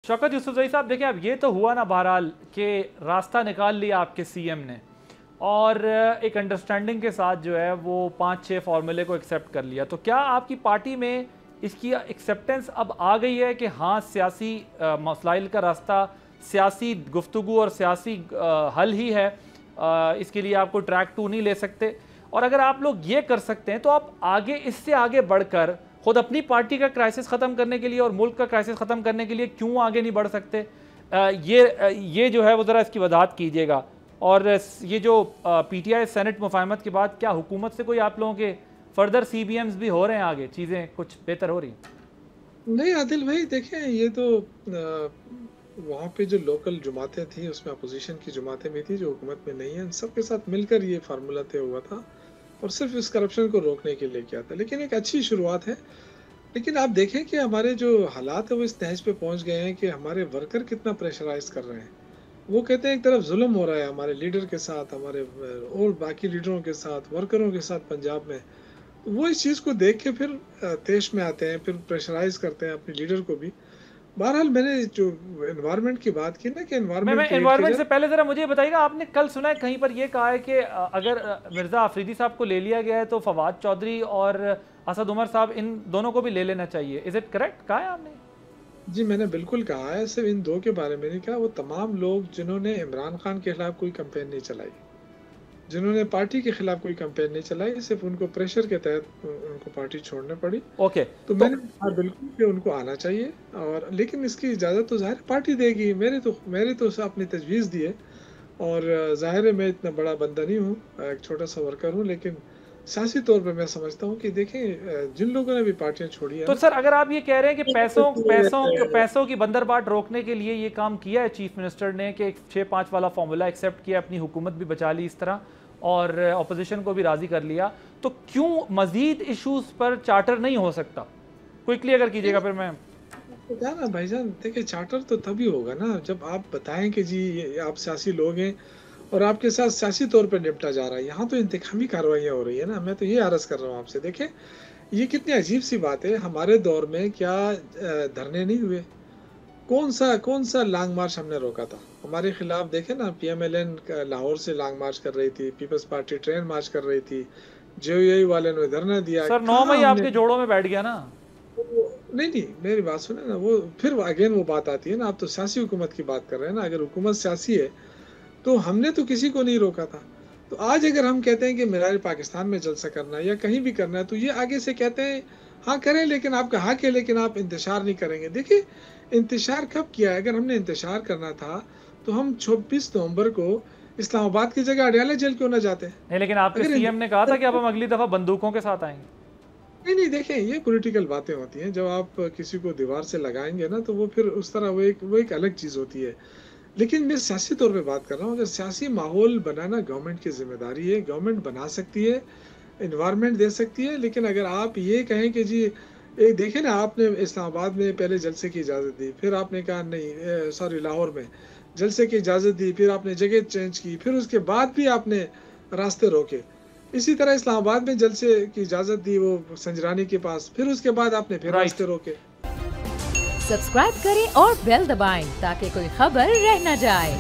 शौकत यूसुफजई साहब, देखिए अब ये तो हुआ ना बहरहाल कि रास्ता निकाल लिया आपके सीएम ने और एक अंडरस्टैंडिंग के साथ जो है वो 5-6 फार्मूले को एक्सेप्ट कर लिया, तो क्या आपकी पार्टी में इसकी एक्सेप्टेंस अब आ गई है कि हाँ सियासी मसलाइल का रास्ता सियासी गुफ्तगू और सियासी हल ही है, इसके लिए आपको ट्रैक 2 नहीं ले सकते? और अगर आप लोग ये कर सकते हैं तो आप आगे इससे आगे बढ़कर खुद अपनी पार्टी का क्राइसिस ख़त्म करने के लिए और मुल्क का क्राइसिस ख़त्म करने के लिए क्यों आगे नहीं बढ़ सकते? ये जो है वो ज़रा इसकी वजाहत कीजिएगा। और ये जो पीटीआई सेनेट मुफाहमत के बाद क्या हुकूमत से कोई आप लोगों के फर्दर CBMs भी हो रहे हैं, आगे चीज़ें कुछ बेहतर हो रही? नहीं आदिल भाई, देखें ये तो वहाँ पे जो लोकल जमातें थी उसमें अपोजिशन की जमातें भी थी जो हुकूमत में नहीं है, उन सब के साथ मिलकर ये फार्मूला तय हुआ था और सिर्फ इस करप्शन को रोकने के लिए किया था। लेकिन एक अच्छी शुरुआत है। लेकिन आप देखें कि हमारे जो हालात है वो इस तहज पे पहुंच गए हैं कि हमारे वर्कर कितना प्रेशराइज कर रहे हैं। वो कहते हैं एक तरफ जुल्म हो रहा है हमारे लीडर के साथ, हमारे और बाकी लीडरों के साथ, वर्करों के साथ पंजाब में। तो वो इस चीज़ को देख के फिर तेश में आते हैं, फिर प्रेशराइज करते हैं अपने लीडर को भी। बहरहाल मैंने जो एनवायरनमेंट की बात की ना कि एनवायरनमेंट से पहले जरा मुझे बताइएगा, आपने कल सुना है कहीं पर यह कहा है कि अगर मिर्जा आफरीदी साहब को ले लिया गया है तो फवाद चौधरी और असद उमर साहब इन दोनों को भी ले लेना चाहिए। Is it correct? कहा है आपने? जी मैंने बिल्कुल कहा है, सिर्फ इन दो के बारे में नहीं कहा, वो तमाम लोग जिन्होंने इमरान खान के खिलाफ कोई कैंपेन नहीं चलाई, जिन्होंने पार्टी के खिलाफ कोई कैंपेन नहीं चलाई, सिर्फ उनको प्रेशर के तहत उनको पार्टी छोड़ने पड़ी। ओके तो मैंने कहा बिल्कुल कि उनको आना चाहिए, और लेकिन इसकी इजाज़त तो ज़ाहिर पार्टी देगी। मेरे तो अपनी तजवीज़ दी है, और ज़ाहिर है मैं इतना बड़ा बंदा नहीं हूँ, एक छोटा सा वर्कर हूँ, लेकिन सियासी तौर पे मैं समझता हूँ कि देखें जिन लोगों ने भी पार्टियां छोड़ी है तो सर अगर आप ये कह रहे हैं कि पैसों की बंदरबाट रोकने के लिए ये काम किया है चीफ मिनिस्टर ने कि 6-5 वाला फॉर्मूला एक्सेप्ट किया, अपनी हुकूमत भी बचा ली इस तरह और अपोजिशन को भी राजी कर लिया, तो क्यों मजीद इश्यूज पर चार्टर नहीं हो सकता? क्विकली अगर कीजिएगा फिर मैं क्या ना भाईजान, देखिए चार्टर तो तभी होगा ना जब आप बताएं कि जी आप सियासी लोग हैं और आपके साथ सियासी तौर पर निपटा जा रहा है। यहाँ तो इंतखामी कार्रवाइयाँ हो रही है ना। मैं तो ये अर्ज कर रहा हूँ आपसे, देखें ये कितनी अजीब सी बात है। हमारे दौर में क्या धरने नहीं हुए? कौन सा लॉन्ग मार्च हमने रोका था हमारे खिलाफ? देखें ना, PMLN लाहौर से लॉन्ग मार्च कर रही थी, पीपल्स पार्टी ट्रेन मार्च कर रही थी, JUI वाले ने धरना दिया। सर 9 मई आपके जोड़ों में बैठ गया ना। नहीं मेरी बात सुने ना, वो फिर अगेन वो बात आती है ना, आप तो सियासी हुकूमत की बात कर रहे हैं ना। अगर हुकूमत सियासी है तो हमने तो किसी को नहीं रोका था। तो आज अगर हम कहते हैं कि मीरार पाकिस्तान में जलसा करना है या कहीं भी करना है, तो ये आगे से कहते हैं हाँ करें, लेकिन आपका हक है, लेकिन आप इंतशार नहीं करेंगे। देखिए इंतशार कब किया है? अगर हमने इंतशार करना था तो हम 26 नवंबर को इस्लामाबाद की जगह अडयाला जेल क्यों ना जाते? नहीं, लेकिन आपके सीएम ने कहा था कि अब हम अगली दफा बंदूकों के साथ आएंगे। नहीं देखें, ये पॉलिटिकल बातें होती हैं। जब आप किसी को दीवार से लगाएंगे ना तो वो फिर उस तरह वो एक अलग चीज़ होती है। लेकिन मैं सियासी तौर पे बात कर रहा हूँ। अगर सियासी माहौल बनाना गवर्नमेंट की जिम्मेदारी है, गवर्नमेंट बना सकती है, इन्वायरमेंट दे सकती है। लेकिन अगर आप ये कहें कि जी एक देखें ना, आपने इस्लामाबाद में पहले जलसे की इजाज़त दी, फिर आपने कहा नहीं, सॉरी लाहौर में जलसे की इजाज़त दी, फिर आपने जगह चेंज की, फिर उसके बाद भी आपने रास्ते रोके। इसी तरह इस्लामाबाद में जलसे की इजाज़त दी वो संजरानी के पास, फिर उसके बाद आपने फिर रास्ते रोके। सब्सक्राइब करें और बेल दबाएं ताकि कोई खबर रह न जाए।